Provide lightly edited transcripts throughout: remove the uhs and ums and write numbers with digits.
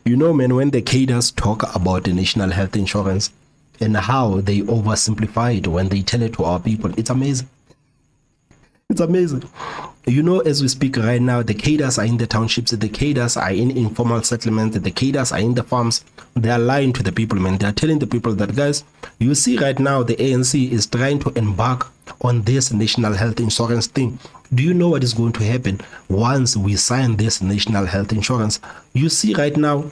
You know, man, when the cadres talk about the national health insurance and how they oversimplify it when they tell it to our people, it's amazing. It's amazing. You know, as we speak right now, the cadres are in the townships, the cadres are in informal settlements, the cadres are in the farms. They are lying to the people, man. They are telling the people that, guys, you see right now the ANC is trying to embark on this national health insurance thing. Do you know what is going to happen once we sign this national health insurance? You see right now,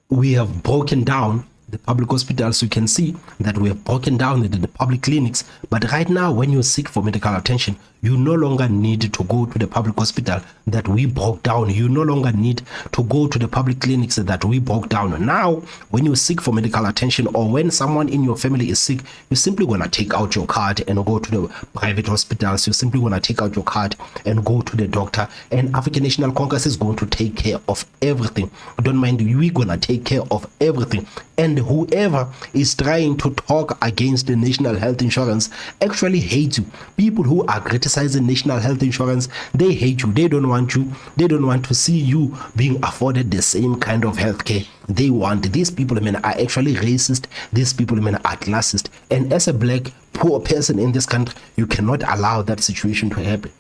we have broken down the public hospitals. You can see that we have broken down the public clinics. But right now, when you're sick for medical attention, you no longer need to go to the public hospital that we broke down. You no longer need to go to the public clinics that we broke down. Now, when you're sick for medical attention, or when someone in your family is sick, you're simply going to take out your card and go to the private hospitals. You're simply going to take out your card and go to the doctor. And African National Congress is going to take care of everything. Don't mind, we're going to take care of everything. And whoever is trying to talk against the national health insurance actually hates you. People who are criticizing national health insurance, they hate you. They don't want you. They don't want to see you being afforded the same kind of health care they want. These people, are actually racist. These people, are classist. And as a black, poor person in this country, you cannot allow that situation to happen.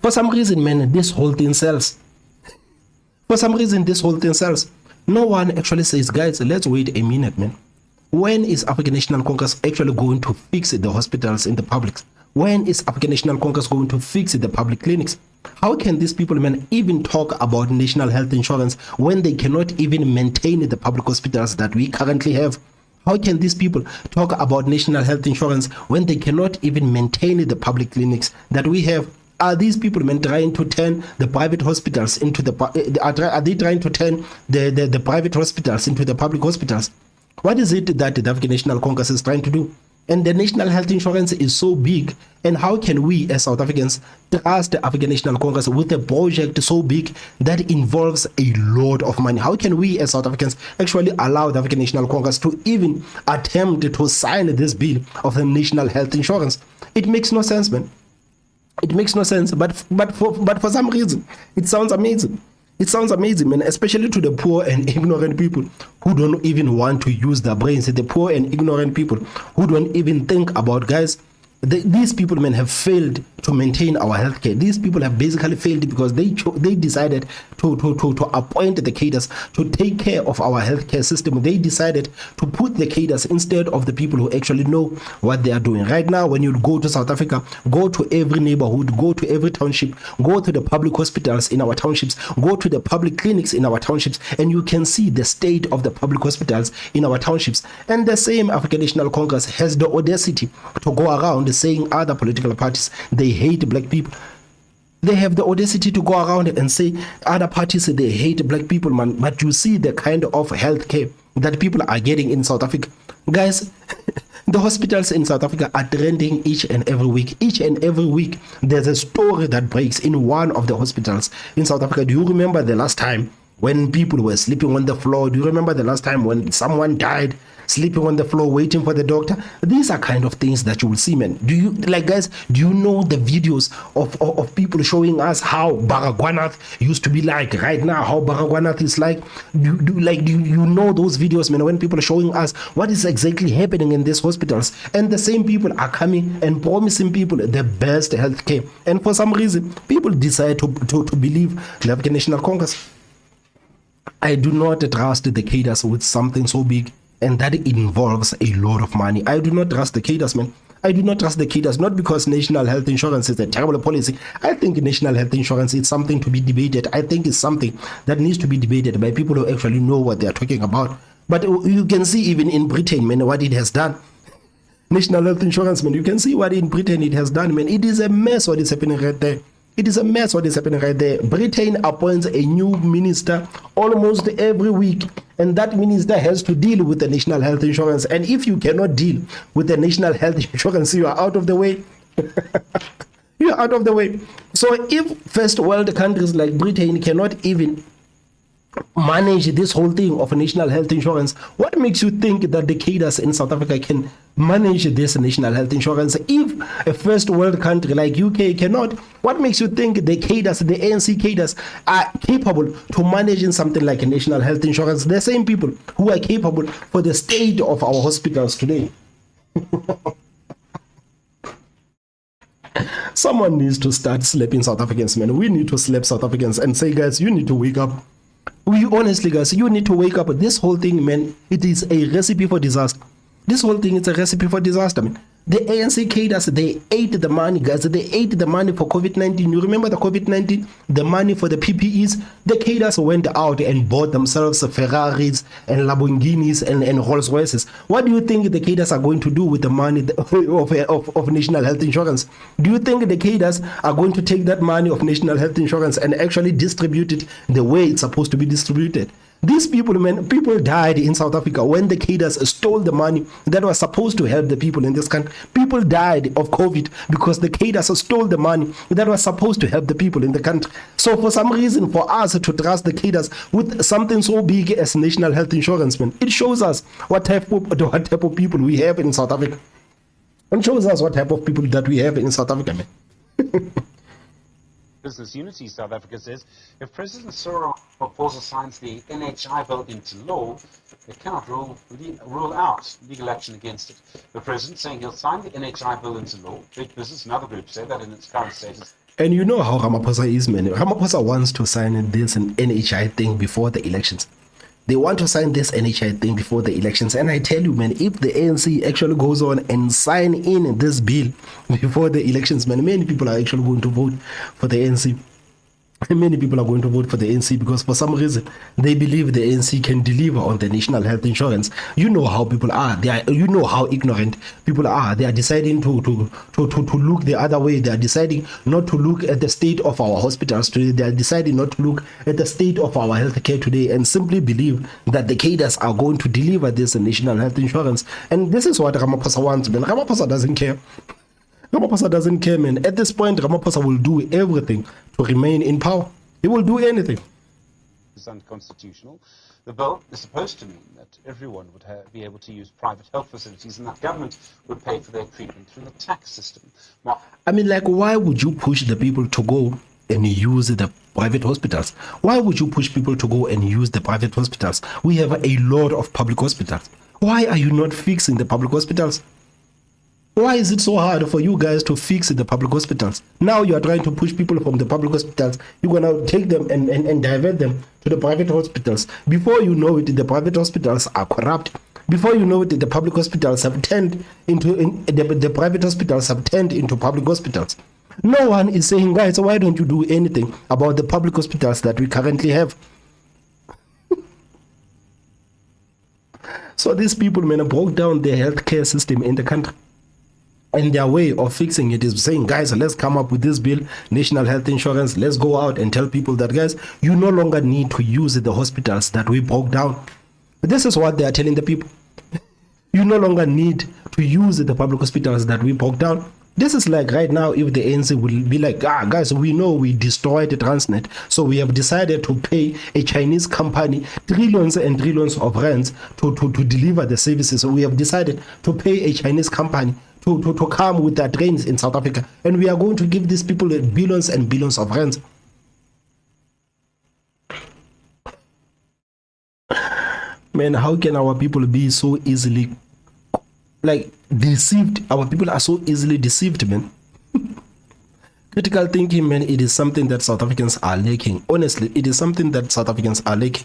For some reason, this whole thing sells. For some reason, this whole thing sells. No one actually says, guys, let's wait a minute, man. When is African National Congress actually going to fix the hospitals in the public? When is African National Congress going to fix the public clinics? How can these people, even talk about national health insurance when they cannot even maintain the public hospitals that we currently have? How can these people talk about national health insurance when they cannot even maintain the public clinics that we have? Are these people trying to turn the private hospitals into are they trying to turn the private hospitals into the public hospitals? What is it that the African National Congress is trying to do? And the national health insurance is so big. And how can we as South Africans trust the African National Congress with a project so big that involves a lot of money? How can we as South Africans actually allow the African National Congress to even attempt to sign this bill of the national health insurance? It makes no sense, man. It makes no sense, but for some reason, it sounds amazing. It sounds amazing, man, especially to the poor and ignorant people who don't even want to use their brains. The poor and ignorant people who don't even think about, guys, these people, have failed to maintain our healthcare. These people have basically failed because they decided to appoint the cadres to take care of our healthcare system. They decided to put the cadres instead of the people who actually know what they are doing. Right now, when you go to South Africa, go to every neighborhood, go to every township, go to the public hospitals in our townships, go to the public clinics in our townships, and you can see the state of the public hospitals in our townships. And the same African National Congress has the audacity to go around saying other political parties, they hate black people. They have the audacity to go around and say other parties, they hate black people, man. But you see the kind of health care that people are getting in South Africa. Guys, the hospitals in South Africa are trending each and every week. Each and every week, there's a story that breaks in one of the hospitals in South Africa. Do you remember the last time when people were sleeping on the floor? Do you remember the last time when someone died sleeping on the floor waiting for the doctor? These are kind of things that you will see, man. Do you, guys, do you know the videos of people showing us how Baragwanath used to be like right now, how Baragwanath is like? Do you know those videos, man, when people are showing us what is exactly happening in these hospitals? And the same people are coming and promising people the best health care. And for some reason, people decide to believe the African National Congress. I do not trust the cadres with something so big, and that involves a lot of money. I do not trust the cadres, man. I do not trust the cadres, not because national health insurance is a terrible policy. I think national health insurance is something to be debated. I think it's something that needs to be debated by people who actually know what they are talking about. But you can see even in Britain, man, what it has done. National health insurance, man, you can see what in Britain it has done, man. It is a mess what is happening right there. It is a mess what is happening right there. Britain appoints a new minister almost every week, and that minister has to deal with the national health insurance. And if you cannot deal with the national health insurance, you are out of the way. You are out of the way. So if first world countries like Britain cannot even manage this whole thing of national health insurance? What makes you think that the cadres in South Africa can manage this national health insurance if a first world country like UK cannot? What makes you think the cadres, the ANC cadres, are capable to managing something like a national health insurance? The same people who are capable for the state of our hospitals today. Someone needs to start slapping South Africans, man. We need to slap South Africans and say, guys, you need to wake up. We honestly, guys, you need to wake up. This whole thing, man, it is a recipe for disaster. This whole thing is a recipe for disaster, man. The ANC cadres, they ate the money, guys. They ate the money for COVID-19. You remember the COVID-19? The money for the PPEs? The cadres went out and bought themselves Ferraris and Lamborghinis and Rolls Royces. What do you think the cadres are going to do with the money of national health insurance? Do you think the cadres are going to take that money of national health insurance and actually distribute it the way it's supposed to be distributed? These people, man, people died in South Africa when the cadres stole the money that was supposed to help the people in this country. People died of COVID because the cadres stole the money that was supposed to help the people in the country. So for some reason, for us to trust the cadres with something so big as national health insurance, man, it shows us what type of people we have in South Africa. It shows us what type of people that we have in South Africa, man. Business Unity South Africa says if President Cyril Ramaphosa signs the NHI bill into law, they cannot rule out legal action against it. The president saying he'll sign the NHI bill into law. Big Business and other groups say that in its current status. And you know how Ramaphosa is, man. Ramaphosa wants to sign this NHI thing before the elections. They want to sign this NHI thing before the elections. And I tell you, man, if the ANC actually goes on and sign in this bill before the elections, man, many people are actually going to vote for the ANC. Many people are going to vote for the ANC because for some reason they believe the ANC can deliver on the national health insurance. You know how people are. You know how ignorant people are. They are deciding to look the other way. They are deciding not to look at the state of our hospitals today. They are deciding not to look at the state of our healthcare today and simply believe that the cadres are going to deliver this national health insurance. And this is what Ramaphosa wants, man. Ramaphosa doesn't care. Ramaphosa doesn't care, man. At this point, Ramaphosa will do everything to remain in power. He will do anything. It's unconstitutional. The bill is supposed to mean that everyone would be able to use private health facilities and that government would pay for their treatment through the tax system. I mean, like, why would you push the people to go and use the private hospitals? Why would you push people to go and use the private hospitals? We have a lot of public hospitals. Why are you not fixing the public hospitals? Why is it so hard for you guys to fix the public hospitals? Now you are trying to push people from the public hospitals. You're going to take them and divert them to the private hospitals. Before you know it, the private hospitals are corrupt. Before you know it, the public hospitals have turned into the private hospitals have turned into public hospitals. No one is saying, guys, why don't you do anything about the public hospitals that we currently have? So these people, man, broke down the healthcare system in the country. And their way of fixing it is saying, guys, let's come up with this bill, national health insurance. Let's go out and tell people that, guys, you no longer need to use the hospitals that we broke down. This is what they are telling the people. You no longer need to use the public hospitals that we broke down. This is like right now, if the ANC will be like, guys, we know we destroyed the Transnet, so we have decided to pay a Chinese company trillions and trillions of rands to deliver the services. So we have decided to pay a Chinese company to come with their trains in South Africa, and we are going to give these people billions and billions of rands. Man, how can our people be so easily deceived? Our people are so easily deceived, man. Critical thinking, man, it is something that South Africans are lacking. Honestly, it is something that South Africans are lacking.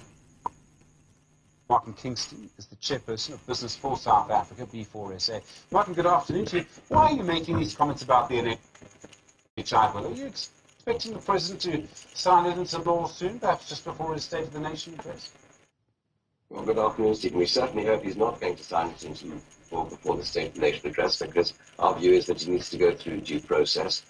Martin Kingston is the chairperson of Business for South Africa, B4SA. Martin, good afternoon to you. Why are you making these comments about the NHI bill? Are you expecting the president to sign it into law soon, perhaps just before his State of the Nation address? Well, good afternoon, Stephen. We certainly hope he's not going to sign it into law before the State of the Nation address, because our view is that he needs to go through due process.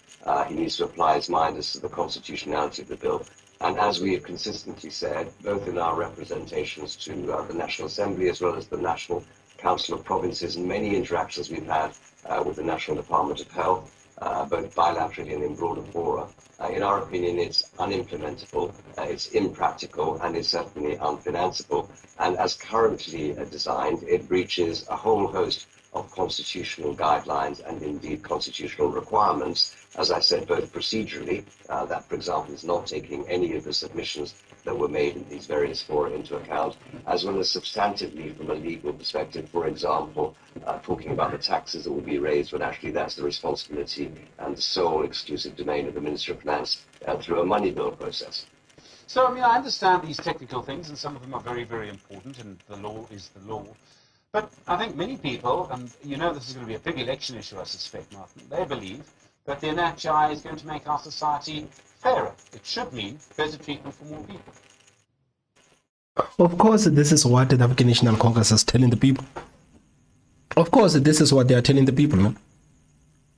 He needs to apply his mind as to the constitutionality of the bill. And as we have consistently said, both in our representations to the National Assembly as well as the National Council of Provinces and many interactions we've had with the National Department of Health, both bilaterally and in broader fora. In our opinion, it's unimplementable, it's impractical, and it's certainly unfinanceable. And as currently designed, it breaches a whole host of constitutional guidelines and indeed constitutional requirements. As I said, both procedurally, that, for example, is not taking any of the submissions that were made in these various fora into account, as well as substantively from a legal perspective, for example, talking about the taxes that will be raised when actually that's the responsibility and the sole exclusive domain of the Minister of Finance through a money bill process. So, I mean, I understand these technical things, and some of them are very, very important, and the law is the law. But I think many people, and you know this is going to be a big election issue, I suspect, Martin, they believe that the NHI is going to make our society fairer. It should mean better treatment for more people. Of course, this is what the African National Congress is telling the people. Of course, this is what they are telling the people, man.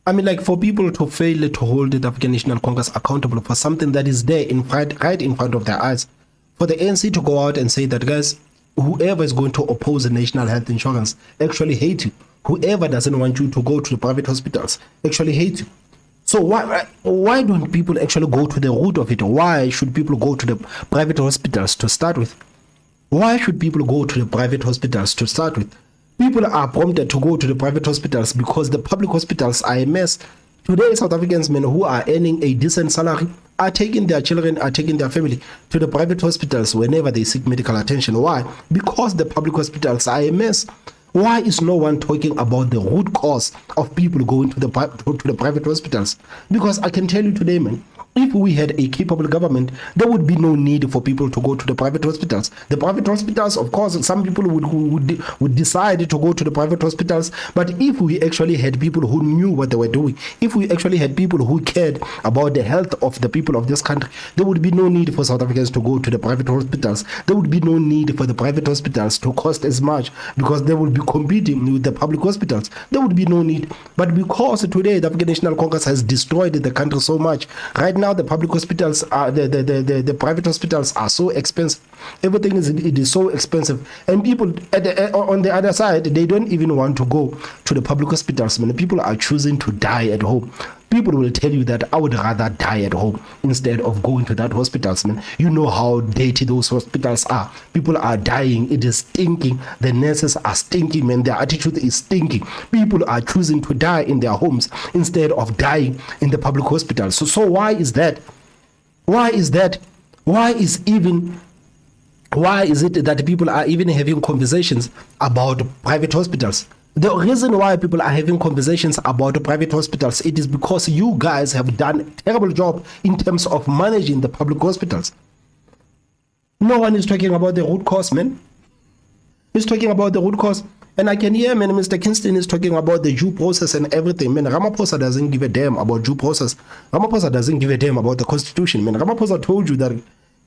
I mean, like, for people to fail to hold the African National Congress accountable for something that is there right in front of their eyes, for the ANC to go out and say that, guys, whoever is going to oppose the national health insurance actually hate you. Whoever doesn't want you to go to the private hospitals actually hate you. So why don't people actually go to the root of it? Why should people go to the private hospitals to start with? Why should people go to the private hospitals to start with? People are prompted to go to the private hospitals because the public hospitals are a mess. Today, South Africans, men who are earning a decent salary are taking their children, are taking their family to the private hospitals whenever they seek medical attention. Why? Because the public hospitals are a mess. Why is no one talking about the root cause of people going to the private hospitals? Because I can tell you today, man, if we had a capable government, there would be no need for people to go to the private hospitals. The private hospitals, of course, some people would decide to go to the private hospitals. But if we actually had people who knew what they were doing, if we actually had people who cared about the health of the people of this country, there would be no need for South Africans to go to the private hospitals. There would be no need for the private hospitals to cost as much because they would be competing with the public hospitals. There would be no need. But because today the African National Congress has destroyed the country so much, right now the public hospitals are the private hospitals are so expensive. Everything is so expensive, and people on the other side, they don't even want to go to the public hospitals. When people are choosing to die at home, people will tell you that I would rather die at home instead of going to that hospitals, man. You know how dirty those hospitals are. People are dying. It is stinking. The nurses are stinking, man. Their attitude is stinking. People are choosing to die in their homes instead of dying in the public hospitals. So why is that? Why is that? Why is it that people are even having conversations about private hospitals? The reason why people are having conversations about private hospitals, it is because you guys have done a terrible job in terms of managing the public hospitals. No one is talking about the root cause, man. He's talking about the root cause. And I can hear, man, Mr. Kingston is talking about the due process and everything. Man, Ramaphosa doesn't give a damn about due process. Ramaphosa doesn't give a damn about the constitution, man. Ramaphosa told you that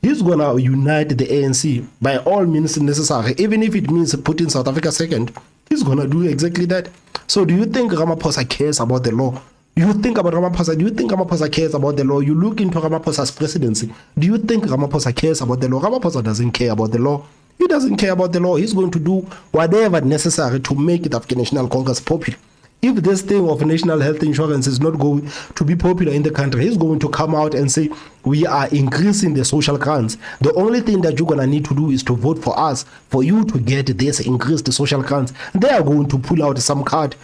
he's going to unite the ANC by all means necessary, even if it means putting South Africa second. He's going to do exactly that. So do you think Ramaphosa cares about the law? You think about Ramaphosa? Do you think Ramaphosa cares about the law? You look into Ramaphosa's presidency. Do you think Ramaphosa cares about the law? Ramaphosa doesn't care about the law. He doesn't care about the law. He's going to do whatever necessary to make the African National Congress popular. If this thing of national health insurance is not going to be popular in the country, he's going to come out and say, we are increasing the social grants. The only thing that you're going to need to do is to vote for us, for you to get this increased social grants. They are going to pull out some card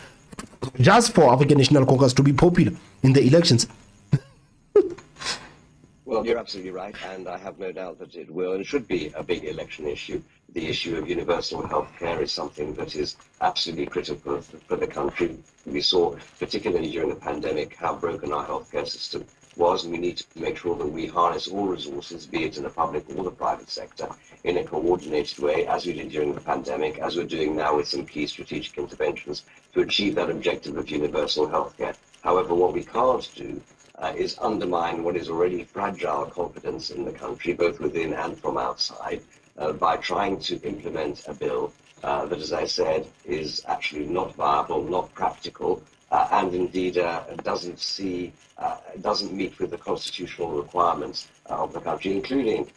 just for African National Congress to be popular in the elections. Well, you're absolutely right, and I have no doubt that it will and should be a big election issue. The issue of universal health care is something that is absolutely critical for the country. We saw, particularly during the pandemic, how broken our healthcare system was, and we need to make sure that we harness all resources, be it in the public or the private sector, in a coordinated way, as we did during the pandemic, as we're doing now with some key strategic interventions to achieve that objective of universal healthcare. However, what we can't do is undermine what is already fragile confidence in the country, both within and from outside, by trying to implement a bill that, as I said, is actually not viable, not practical, and indeed doesn't meet with the constitutional requirements of the country, including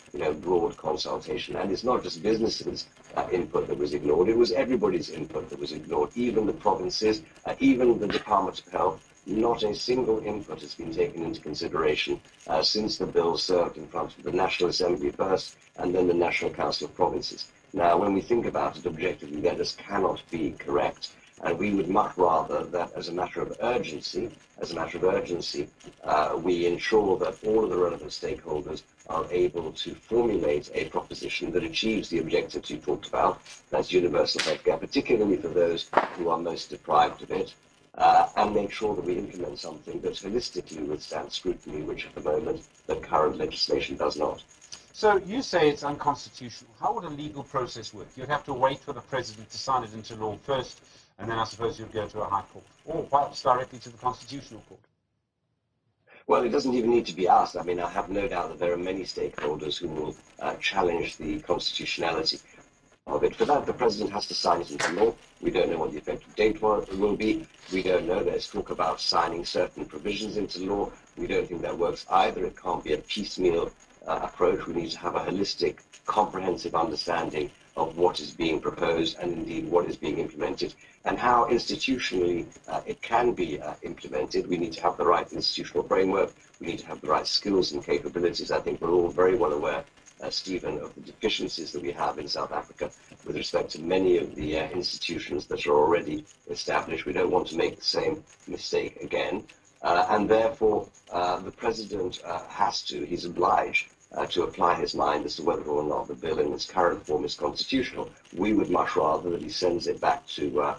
broad consultation. And it's not just businesses' input that was ignored; it was everybody's input that was ignored, even the provinces, even the Department of Health. not a single input has been taken into consideration since the bill served in front of the National Assembly first and then the National Council of Provinces. Now, when we think about it objectively, that just cannot be correct. And we would much rather that, as a matter of urgency, we ensure that all of the relevant stakeholders are able to formulate a proposition that achieves the objectives you talked about, that's universal healthcare, particularly for those who are most deprived of it, and make sure that we implement something that holistically withstands scrutiny, which at the moment the current legislation does not. So you say it's unconstitutional. How would a legal process work? You'd have to wait for the president to sign it into law first, and then I suppose you'd go to a high court, or perhaps directly to the Constitutional Court. Well, it doesn't even need to be asked. I mean, I have no doubt that there are many stakeholders who will challenge the constitutionality of it. For that, the president has to sign it into law. We don't know what the effective date will be. We don't know. There's talk about signing certain provisions into law. We don't think that works either. It can't be a piecemeal approach. We need to have a holistic, comprehensive understanding of what is being proposed and indeed what is being implemented and how institutionally it can be implemented. We need to have the right institutional framework. We need to have the right skills and capabilities. I think we're all very well aware, Stephen, of the deficiencies that we have in South Africa with respect to many of the institutions that are already established. We don't want to make the same mistake again. And therefore, the president he's obliged to apply his mind as to whether or not the bill in its current form is constitutional. We would much rather that he sends it back to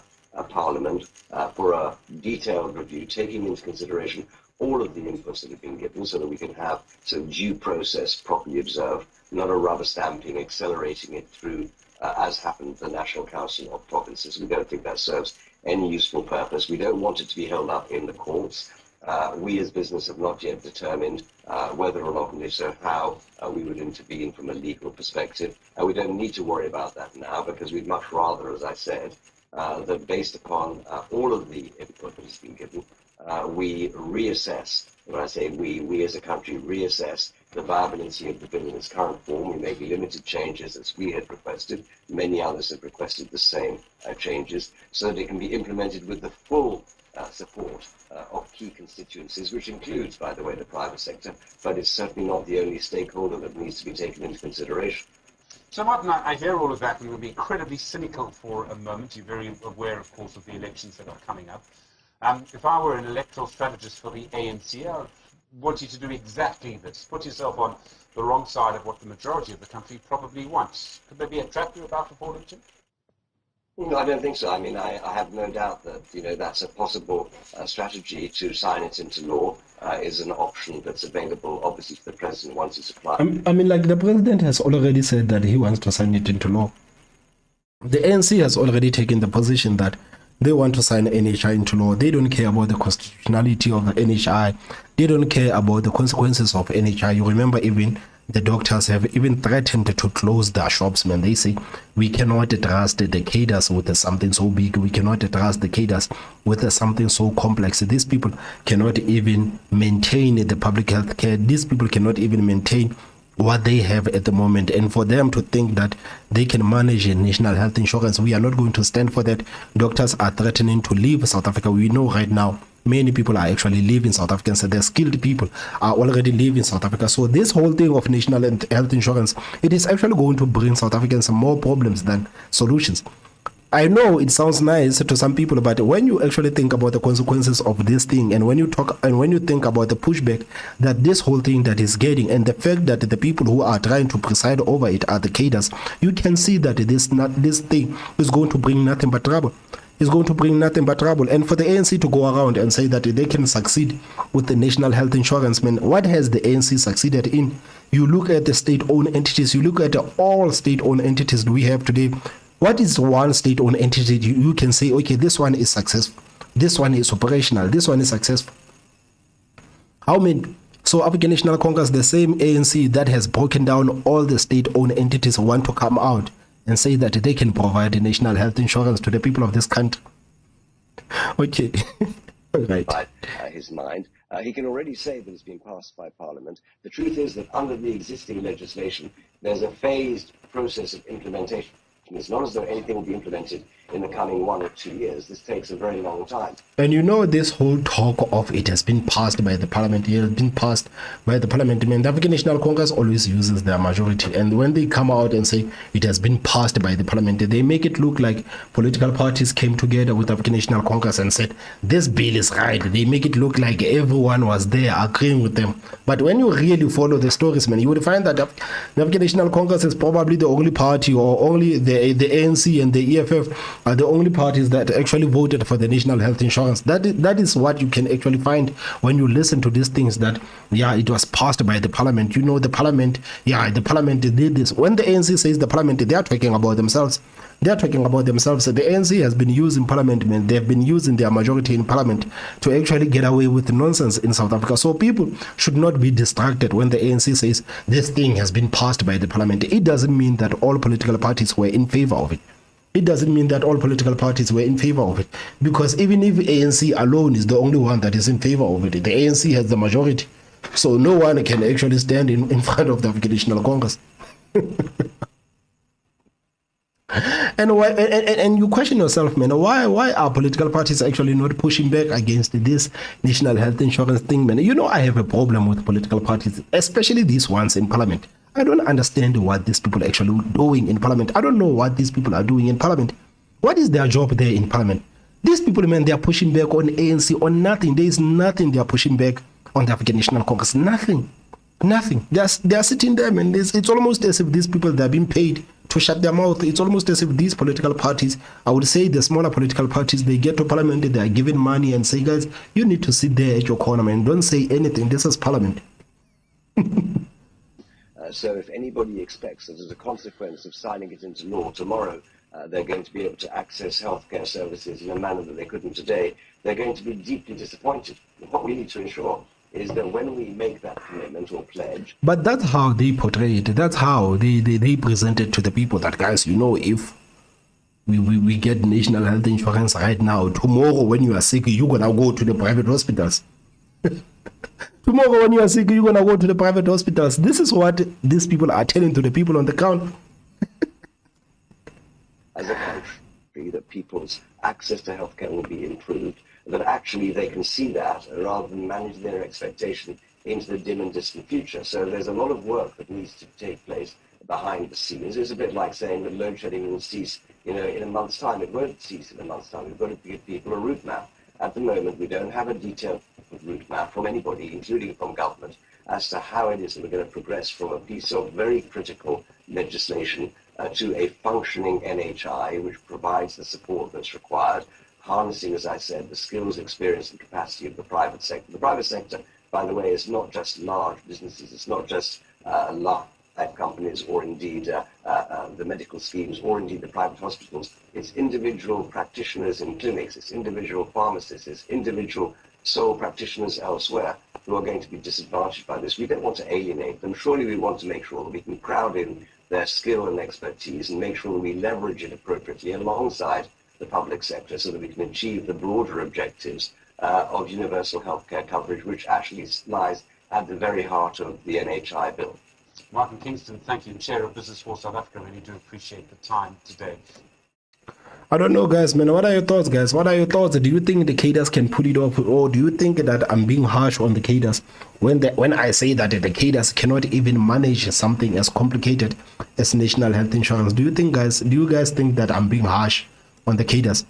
Parliament for a detailed review, taking into consideration all of the inputs that have been given so that we can have some due process properly observed, not a rubber stamping, accelerating it through, as happened to the National Council of Provinces. We don't think that serves any useful purpose. We don't want it to be held up in the courts. We as business have not yet determined whether or not, and if so, how we would intervene from a legal perspective. We don't need to worry about that now because we'd much rather, as I said, that based upon all of the input that has been given, we reassess, when I say we as a country reassess the viability of the bill in its current form. We make limited changes as we had requested. Many others have requested the same changes so that it can be implemented with the full support of key constituencies, which includes, by the way, the private sector, but it's certainly not the only stakeholder that needs to be taken into consideration. So Martin, I hear all of that and will be incredibly cynical for a moment. You're very aware, of course, of the elections that are coming up. If I were an electoral strategist for the ANC, I would want you to do exactly this. Put yourself on the wrong side of what the majority of the country probably wants. Could there be a trap you're about to fall into? No, I don't think so. I mean, I have no doubt that, that's a possible strategy to sign it into law is an option that's available, obviously, to the president once it's applied. I mean, like the president has already said that he wants to sign it into law. The ANC has already taken the position that they want to sign NHI into law. They don't care about the constitutionality of the NHI. They don't care about the consequences of NHI. You remember even the doctors have even threatened to close their shops, man. They say we cannot trust the cadres with something so big. We cannot trust the cadres with something so complex. These people cannot even maintain the public health care. These people cannot even maintain what they have at the moment. And for them to think that they can manage a national health insurance, we are not going to stand for that. Doctors are threatening to leave South Africa. We know right now many people are actually leaving South Africa, so the skilled people are already leaving South Africa. So this whole thing of national health insurance, it is actually going to bring South Africans some more problems than solutions. I know it sounds nice to some people, but when you actually think about the consequences of this thing, and when you think about the pushback that this whole thing that is getting, and the fact that the people who are trying to preside over it are the cadres, you can see that this thing is going to bring nothing but trouble. It's going to bring nothing but trouble. And for the ANC to go around and say that they can succeed with the national health insurance, man, what has the ANC succeeded in? You look at the state-owned entities, you look at all state-owned entities we have today. What is one state-owned entity you can say, okay, this one is successful, this one is operational, this one is successful? How many? So African National Congress, the same ANC that has broken down all the state-owned entities, want to come out and say that they can provide national health insurance to the people of this country. Okay. Right. His mind. He can already say that it's been passed by Parliament. The truth is that under the existing legislation, there's a phased process of implementation It's not as though anything will be implemented in the coming 1 or 2 years. This takes a very long time. And you know, this whole talk of it has been passed by the parliament. It has been passed by the parliament. I mean, the African National Congress always uses their majority. And when they come out and say it has been passed by the parliament, they make it look like political parties came together with the African National Congress and said, this bill is right. They make it look like everyone was there agreeing with them. But when you really follow the stories, man, you would find that the African National Congress is probably the only party, or only the ANC and the EFF are the only parties that actually voted for the national health insurance. That is what you can actually find when you listen to these things, that yeah, it was passed by the parliament. You know, the parliament did this. When the ANC says the parliament, they are talking about themselves. They are talking about themselves. The ANC has been used in parliament, man. They've been using their majority in parliament to actually get away with nonsense in South Africa. So people should not be distracted when the ANC says this thing has been passed by the parliament. It doesn't mean that all political parties were in favor of it. It doesn't mean that all political parties were in favor of it. Because even if ANC alone is the only one that is in favor of it, the ANC has the majority. So no one can actually stand in front of the African National Congress. And you question yourself, man, why are political parties actually not pushing back against this national health insurance thing, man? You know, I have a problem with political parties, especially these ones in parliament. I don't understand what these people are actually doing in parliament. I don't know what these people are doing in parliament. What is their job there in parliament? These people, man, they are pushing back on ANC, on nothing. There is nothing they are pushing back on the African National Congress. Nothing. They are sitting there, man. It's almost as if these people, they are being paid to shut their mouth. It's almost as if these political parties, I would say the smaller political parties, they get to parliament, they are given money and say, guys, you need to sit there at your corner, man. Don't say anything. This is parliament. So if anybody expects that as a consequence of signing it into law tomorrow, they're going to be able to access healthcare services in a manner that they couldn't today, they're going to be deeply disappointed. What we need to ensure is that when we make that commitment or pledge... But that's how they portray it. That's how they present it to the people, that, guys, you know, if we get national health insurance right now, tomorrow when you are sick, you're going to go to the private hospitals. Tomorrow when you are sick, you're going to go to the private hospitals. This is what these people are telling to the people on the ground. As a country, that people's access to healthcare will be improved, that actually they can see that rather than manage their expectation into the dim and distant future. So there's a lot of work that needs to take place behind the scenes. It's a bit like saying that load shedding will cease, you know, in a month's time. It won't cease in a month's time. We've got to give people a route map. At the moment, we don't have a detailed route map from anybody, including from government, as to how it is that we're going to progress from a piece of very critical legislation to a functioning NHI, which provides the support that's required, harnessing, as I said, the skills, experience, and capacity of the private sector. The private sector, by the way, is not just large businesses. It's not just large companies, or indeed the medical schemes, or indeed the private hospitals. It's individual practitioners in clinics, it's individual pharmacists, it's individual sole practitioners elsewhere who are going to be disadvantaged by this. We don't want to alienate them. Surely we want to make sure that we can crowd in their skill and expertise and make sure that we leverage it appropriately alongside the public sector so that we can achieve the broader objectives of universal healthcare coverage, which actually lies at the very heart of the NHI bill. Martin Kingston, thank you. Chair of Business for South Africa, really do appreciate the time today. I don't know, guys, man. What are your thoughts, guys? What are your thoughts? Do you think the cadres can pull it off, or do you think that I'm being harsh on the cadres when I say that the cadres cannot even manage something as complicated as national health insurance? Do you guys think that I'm being harsh on the cadres?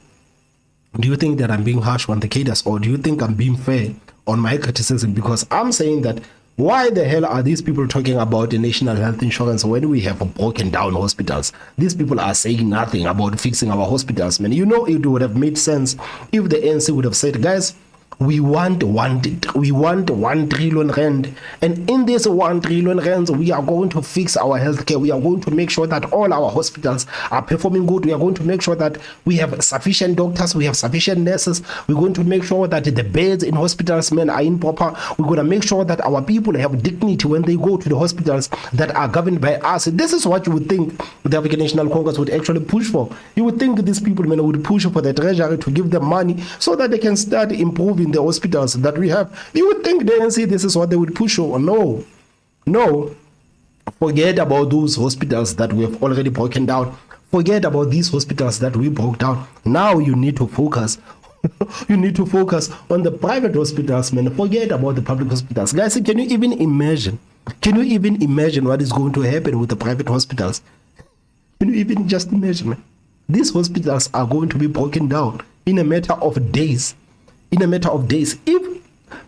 Do you think that I'm being harsh on the cadres, or do you think I'm being fair on my criticism? Because I'm saying that, why the hell are these people talking about the national health insurance when we have broken down hospitals? These people are saying nothing about fixing our hospitals, man. You know, it would have made sense if the ANC would have said, guys, we want 1 trillion rand, and in this 1 trillion rand, we are going to fix our healthcare. We are going to make sure that all our hospitals are performing good. We are going to make sure that we have sufficient doctors, we have sufficient nurses. We're going to make sure that the beds in hospitals, men, are in proper. We're going to make sure that our people have dignity when they go to the hospitals that are governed by us. This is what you would think the African National Congress would actually push for. You would think these people, man, would push for the treasury to give them money so that they can start improving the hospitals that we have. You would think the ANC, this is what they would push for. No, forget about those hospitals that we have already broken down. Forget about these hospitals that we broke down. Now you need to focus. You need to focus on the private hospitals, man. Forget about the public hospitals. Guys, can you even imagine? Can you even imagine what is going to happen with the private hospitals? Can you even just imagine, man? These hospitals are going to be broken down in a matter of days. In a matter of days. If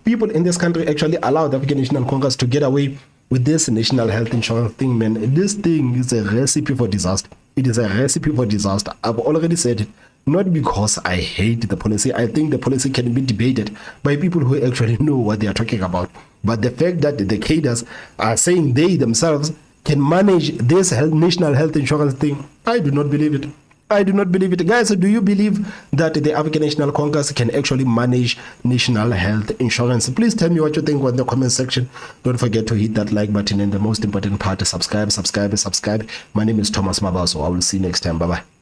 people in this country actually allow the African National Congress to get away with this national health insurance thing, man, this thing is a recipe for disaster. It is a recipe for disaster. I've already said it. Not because I hate the policy. I think the policy can be debated by people who actually know what they are talking about. But the fact that the cadres are saying they themselves can manage this national health insurance thing, I do not believe it. I do not believe it. Guys, do you believe that the African National Congress can actually manage national health insurance? Please tell me what you think in the comment section. Don't forget to hit that like button, and the most important part, subscribe. My name is Thomas Mabaso. I will see you next time. Bye-bye.